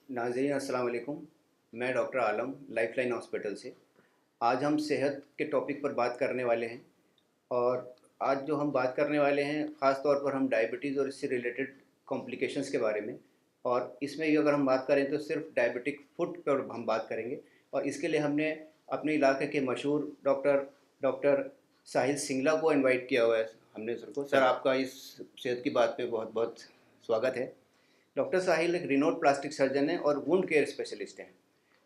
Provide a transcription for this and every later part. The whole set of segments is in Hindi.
नाज़रीन अस्सलाम वालेकुम। मैं डॉक्टर आलम लाइफलाइन हॉस्पिटल से। आज हम सेहत के टॉपिक पर बात करने वाले हैं। और आज जो हम बात करने वाले हैं ख़ास तौर पर हम डायबिटीज़ और इससे रिलेटेड कॉम्प्लिकेशंस के बारे में। और इसमें भी अगर हम बात करें तो सिर्फ डायबिटिक फुट पर हम बात करेंगे। और इसके लिए हमने अपने इलाके के मशहूर डॉक्टर डॉक्टर साहिल सिंगला को इनवाइट किया हुआ है। हमने सर को, सर आपका इस सेहत की बात पे बहुत बहुत स्वागत है। डॉक्टर साहिल एक रिनोड प्लास्टिक सर्जन है और वुंड केयर स्पेशलिस्ट हैं।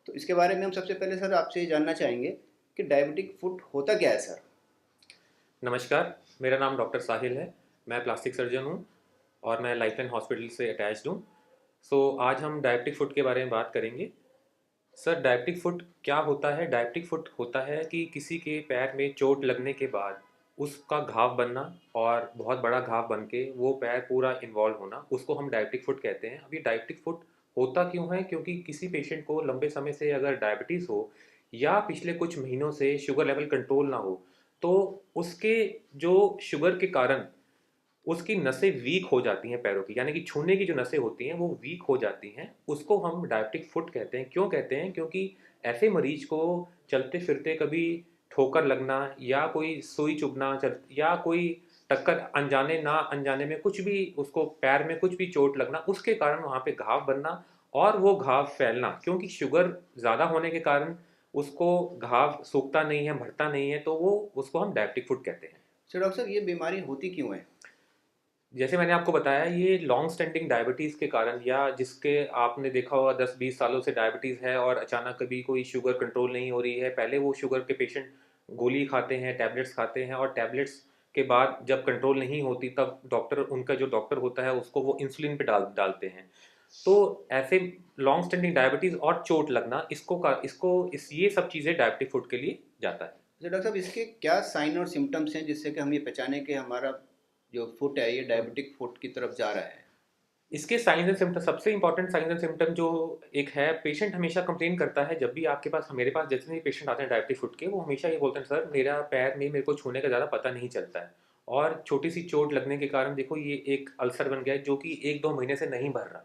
तो इसके बारे में हम सबसे पहले सर आपसे ये जानना चाहेंगे कि डायबिटिक फुट होता क्या है सर? नमस्कार, मेरा नाम डॉक्टर साहिल है। मैं प्लास्टिक सर्जन हूँ और मैं लाइफलाइन हॉस्पिटल से अटैच्ड हूँ। आज हम डायबिटिक फुट के बारे में बात करेंगे। सर, डायबिटिक फुट क्या होता है? डायबिटिक फुट होता है कि किसी के पैर में चोट लगने के बाद उसका घाव बनना और बहुत बड़ा घाव बन के वो पैर पूरा इन्वॉल्व होना, उसको हम डायबिटिक फुट कहते हैं। अब ये डायबिटिक फुट होता क्यों है? क्योंकि किसी पेशेंट को लंबे समय से अगर डायबिटीज़ हो या पिछले कुछ महीनों से शुगर लेवल कंट्रोल ना हो, तो उसके जो शुगर के कारण उसकी नसें वीक हो जाती हैं पैरों की, यानी कि छूने की जो नसें होती हैं वो वीक हो जाती हैं। उसको हम डायबिटिक फुट कहते हैं। क्यों कहते हैं? क्योंकि ऐसे मरीज को चलते फिरते कभी ठोकर लगना या कोई सुई चुभना या कोई टक्कर अनजाने ना अनजाने में कुछ भी उसको पैर में कुछ भी चोट लगना, उसके कारण वहाँ पे घाव बनना और वो घाव फैलना, क्योंकि शुगर ज़्यादा होने के कारण उसको घाव सूखता नहीं है, भरता नहीं है, तो वो उसको हम डायबिटिक फुट कहते हैं। सर डॉक्टर साहब ये बीमारी होती क्यों है? जैसे मैंने आपको बताया, ये लॉन्ग स्टैंडिंग डायबिटीज़ के कारण या जिसके आपने देखा होगा 10-20 सालों से डायबिटीज़ है और अचानक कभी कोई शुगर कंट्रोल नहीं हो रही है। पहले वो शुगर के पेशेंट गोली खाते हैं, टैबलेट्स खाते हैं और टैबलेट्स के बाद जब कंट्रोल नहीं होती तब डॉक्टर, उनका जो डॉक्टर होता है उसको वो इंसुलिन पे डालते हैं। तो ऐसे लॉन्ग स्टैंडिंग डायबिटीज़ और चोट लगना, ये सब चीज़ें डायबिटिक फुट के लिए जाता है। तो डॉक्टर साहब इसके क्या साइन और सिम्टम्स हैं जिससे कि हम ये पहचाने कि हमारा जो फुट है ये डायबिटिक फुट की तरफ जा रहा है? इसके साइंस एंड सिम्टम, सबसे इंपॉर्टेंट साइंस एंड सिम्टम जो एक है, पेशेंट हमेशा कंप्लेन करता है जब भी आपके पास, मेरे पास जितने भी पेशेंट आते हैं डायबिटिक फुट के, वो हमेशा ये बोलते हैं, सर मेरा पैर में मेरे को छूने का ज़्यादा पता नहीं चलता है और छोटी सी चोट लगने के कारण देखो ये एक अल्सर बन गया है जो कि 1-2 महीने से नहीं भर रहा।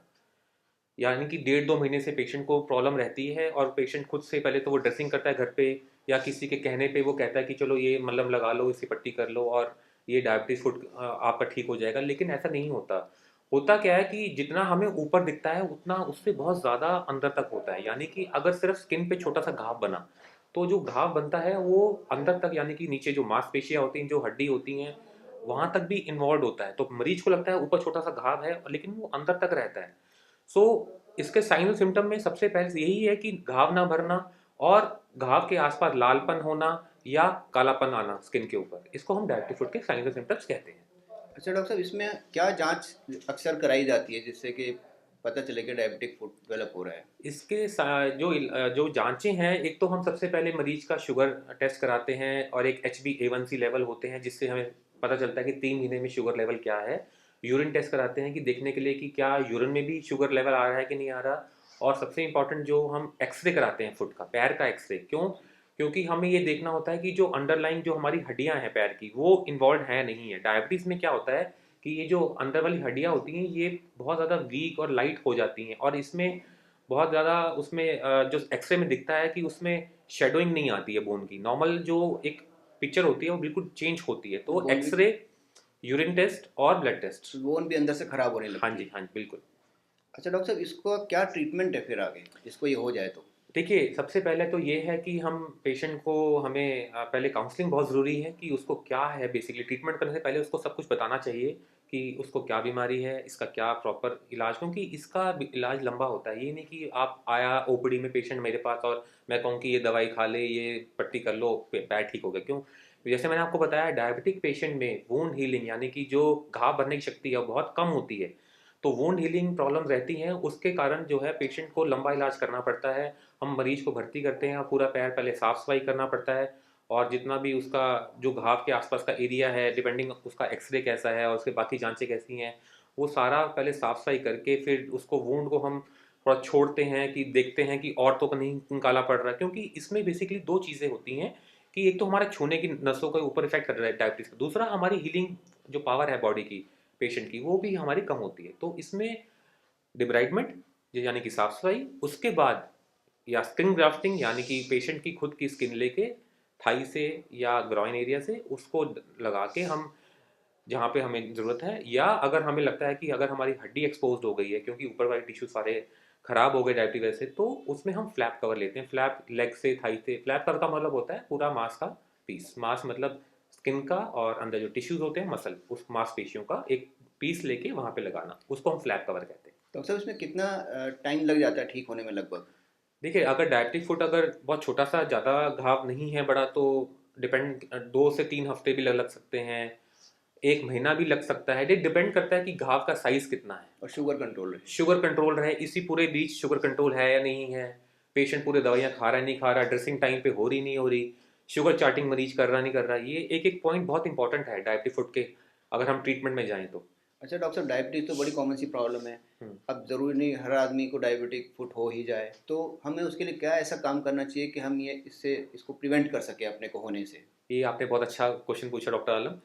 यानी कि 1.5-2 महीने से पेशेंट को प्रॉब्लम रहती है और पेशेंट खुद से पहले तो वो ड्रेसिंग करता है घर पे या किसी के कहने पे वो कहता है कि चलो ये मलहम लगा लो, इसकी पट्टी कर लो और ये डायबिटीज फुट आपका ठीक हो जाएगा। लेकिन ऐसा नहीं होता। होता क्या है कि जितना हमें ऊपर दिखता है उतना उससे बहुत ज़्यादा अंदर तक होता है। यानी कि अगर सिर्फ स्किन पे छोटा सा घाव बना, तो जो घाव बनता है वो अंदर तक, यानी कि नीचे जो मांसपेशियाँ होती हैं, जो हड्डी होती हैं, वहां तक भी इन्वॉल्व होता है। तो मरीज को लगता है ऊपर छोटा सा घाव है लेकिन वो अंदर तक रहता है। सो इसके साइन और सिम्टम में सबसे पहले यही है कि घाव ना भरना और घाव के आसपास लालपन होना या कालापन आना स्किन के ऊपर, इसको हम डायबिटिक फुट के साइन और सिम्टम्स कहते हैं। अच्छा डॉक्टर साहब इसमें क्या जांच अक्सर कराई जाती है जिससे कि पता चले कि डायबिटिक फुट डेवलप हो रहा है? जो जांचें हैं, एक तो हम सबसे पहले मरीज का शुगर टेस्ट कराते हैं और एक HbA1c लेवल होते हैं जिससे हमें पता चलता है कि 3 महीने में शुगर लेवल क्या है। यूरिन टेस्ट कराते हैं कि देखने के लिए कि क्या यूरिन में भी शुगर लेवल आ रहा है कि नहीं आ रहा। और सबसे इम्पॉर्टेंट, जो हम एक्सरे कराते हैं फुट का, पैर का एक्सरे। क्यों? क्योंकि हमें ये देखना होता है कि जो अंडरलाइन जो हमारी हड्डियां हैं पैर की, वो इन्वॉल्व है नहीं है। डायबिटीज़ में क्या होता है कि ये जो अंदर वाली हड्डियां होती हैं ये बहुत ज़्यादा वीक और लाइट हो जाती हैं और इसमें बहुत ज़्यादा उसमें जो एक्सरे में दिखता है कि उसमें शेडोइंग नहीं आती है बोन की। नॉर्मल जो एक पिक्चर होती है वो बिल्कुल चेंज होती है। तो बोन भी एक्सरे, यूरिन टेस्ट और ब्लड टेस्ट। बोन भी अंदर से खराब होने हाँ लगती जी, है। हाँ जी, बिल्कुल। अच्छा डॉक्टर साहब इसको क्या ट्रीटमेंट है फिर आगे इसको ये हो जाए तो? देखिए, सबसे पहले तो ये है कि हम पेशेंट को, हमें पहले काउंसलिंग बहुत ज़रूरी है कि उसको क्या है। बेसिकली ट्रीटमेंट करने से पहले उसको सब कुछ बताना चाहिए कि उसको क्या बीमारी है, इसका क्या प्रॉपर इलाज, क्योंकि इसका इलाज लंबा होता है। ये नहीं कि आप आया ओपीडी में पेशेंट मेरे पास और मैं कहूँ कि ये दवाई खा ले, ये पट्टी कर लो, पैर ठीक हो गया। क्यों? जैसे मैंने आपको बताया, डायबिटिक पेशेंट में वूंड हीलिंग, यानी कि जो घाव भरने की शक्ति है वो बहुत कम होती है। तो वूंड हीलिंग प्रॉब्लम रहती है, उसके कारण जो है पेशेंट को लंबा इलाज करना पड़ता है। हम मरीज को भर्ती करते हैं और पूरा पैर पहले साफ सफाई करना पड़ता है और जितना भी उसका जो घाव के आसपास का एरिया है, डिपेंडिंग उसका एक्सरे कैसा है और उसके बाकी जांचें कैसी हैं, वो सारा पहले साफ सफाई करके फिर उसको वूंड को हम थोड़ा छोड़ते हैं कि देखते हैं कि और तो नहीं काला पड़ रहा है। क्योंकि इसमें बेसिकली दो चीज़ें होती हैं कि एक तो हमारे छूने की नसों के ऊपर इफेक्ट कर रहा है डायबिटीज का, दूसरा हमारी हीलिंग जो पावर है बॉडी की पेशेंट की, वो भी हमारी कम होती है। तो इसमें डिब्राइडमेंट यानी कि साफ सफाई, उसके बाद या स्किन ग्राफ्टिंग यानी कि पेशेंट की खुद की स्किन लेके थाई से या ग्रॉइन एरिया से उसको लगा के हम जहाँ पे हमें ज़रूरत है, या अगर हमें लगता है कि अगर हमारी हड्डी एक्सपोज्ड हो गई है क्योंकि ऊपर वाले टिश्यू सारे खराब हो गए डायबिटीज वजह से, तो उसमें हम फ्लैप कवर लेते हैं। फ्लैप लेग से थाई से, फ्लैप कवर का मतलब होता है पूरा मांस का पीस, मांस मतलब स्किन का और अंदर जो टिश्यूज होते हैं मसल, उस मांसपेशियों का एक पीस लेके वहाँ पे लगाना, उसको हम फ्लैप कवर कहते हैं। डॉक्टर साहब इसमें कितना टाइम लग जाता है ठीक होने में लगभग? देखिए, अगर डायबिटिक फुट अगर बहुत छोटा सा, ज़्यादा घाव नहीं है बड़ा, तो डिपेंड 2 से 3 हफ्ते भी लग लग सकते हैं, 1 महीना भी लग सकता है। ये डिपेंड करता है कि घाव का साइज़ कितना है, और शुगर कंट्रोल है? शुगर कंट्रोल रहे, इसी पूरे बीच शुगर कंट्रोल है या नहीं है, पेशेंट पूरे दवाइयाँ खा रहा है नहीं खा रहा, ड्रेसिंग टाइम पे हो रही नहीं हो रही, शुगर चार्टिंग मरीज कर रहा नहीं कर रहा, ये एक एक पॉइंट बहुत इंपॉर्टेंट है डायबिटिक फुट के, अगर हम ट्रीटमेंट में जाएँ तो। अच्छा डॉक्टर साहब, डायबिटीज़ तो बड़ी कॉमन सी प्रॉब्लम है। हम्म। अब ज़रूरी नहीं हर आदमी को डायबिटिक फुट हो ही जाए, तो हमें उसके लिए क्या ऐसा काम करना चाहिए कि हम ये इसको प्रिवेंट कर सकें अपने को होने से? ये आपने बहुत अच्छा क्वेश्चन पूछा doctor Alam.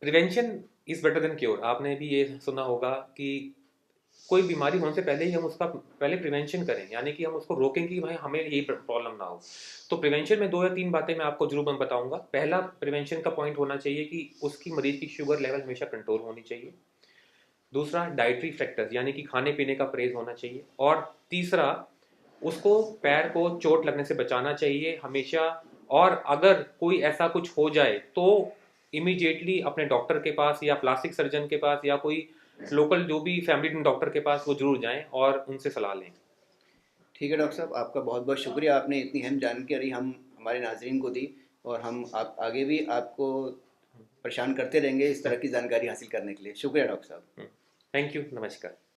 Prevention is better than cure. आपने भी ये सुना होगा कि कोई बीमारी होने से पहले ही हम उसका पहले प्रिवेंशन करें, यानी कि हम उसको रोकें कि भाई हमें ये प्रॉब्लम ना हो। तो प्रिवेंशन में 2 या 3 बातें मैं आपको जरूर मैं बताऊंगा। पहला प्रिवेंशन का पॉइंट होना चाहिए कि उसकी मरीज की शुगर लेवल हमेशा कंट्रोल होनी चाहिए। दूसरा, डाइटरी फैक्टर्स यानी कि खाने पीने का परहेज होना चाहिए। और तीसरा, उसको पैर को चोट लगने से बचाना चाहिए हमेशा। और अगर कोई ऐसा कुछ हो जाए तो इमीडिएटली अपने डॉक्टर के पास या प्लास्टिक सर्जन के पास या कोई लोकल जो भी फैमिली डॉक्टर के पास वो जरूर जाएं और उनसे सलाह लें। ठीक है डॉक्टर साहब, आपका बहुत बहुत शुक्रिया, आपने इतनी अहम जानकारी हम हमारे नाजरीन को दी। और हम आप आगे भी आपको परेशान करते रहेंगे इस तरह की जानकारी हासिल करने के लिए। शुक्रिया डॉक्टर साहब। थैंक यू, नमस्कार।